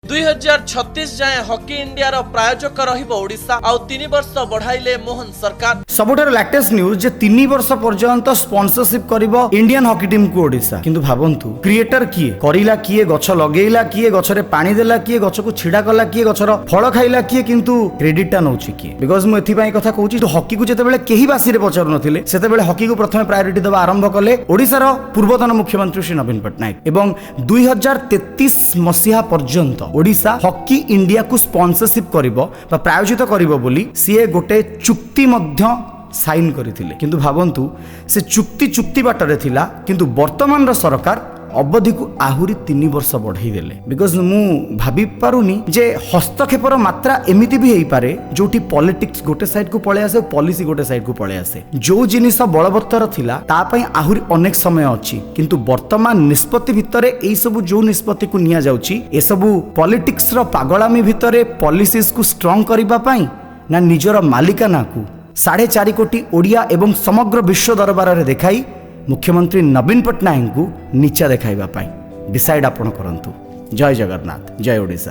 2036 जाए hockey India प्रायोजक रहिबो ओडिशा आउ 3 वर्ष बढ़ाइले मोहन सरकार। सबुठार लेटेस्ट न्यूज जे 3 वर्ष पर्यंत स्पॉन्सरशिप करिबो इंडियन हॉकी टीम को ओडिशा। किंतु भाबंतु क्रिएटर किए करिला किए गछ लगेइला किए गछरे पानी देला किए गछ को छिडा कला किए गछर फळ खाइला किए किंतु क्रेडिट टा नउछि किए। बिकॉज मु एथि पई कथा कहूछि हॉकी को जेते बेले केही बासी रे पचारु नथिले सेते बेले हॉकी को प्रथमे प्रायोरिटी देबा आरंभ कले ओडिसा रो पूर्वतन मुख्यमंत्री श्री नवीन पटनायक एवं 2033 मसिहा पर्यंत ओडिशा हॉकी इंडिया को स्पॉन्सरशिप करिबो बा प्रायोजित करिबो बोली सीए गोटे चुक्ति मध्य साइन करथिले। किंतु भाबंतु से चुक्ति बाटरे थिला किंतु वर्तमान रो सरकार अवधि को आहुरी 3 वर्ष बढ़ाई देले। बिकॉज मु भाबी पारुनी जे हस्तक्षेपर मात्रा एमिति भी हेई पारे जोटी पॉलिटिक्स गोटे साइड को पळे आसे पॉलिसी गोटे साइड को पळे आसे। जो जिनिस बलवत्तर थिला ता पई आहुरी अनेक समय अछि किंतु वर्तमान निष्पत्ति भितरे एई सब जो निष्पत्ति को निया जाउची ए सब पॉलिटिक्स रो पागलामी भितरे पॉलिसीज को स्ट्रांग करबा पई ना निजर मालिकाना को 4.5 कोटी ओडिया एवं समग्र विश्व दरबार रे देखाई मुख्यमंत्री नवीन पटनायक को नीचा देखाइबा पाई डिसाइड आपण करंतु। जय जगन्नाथ, जय ओडिशा।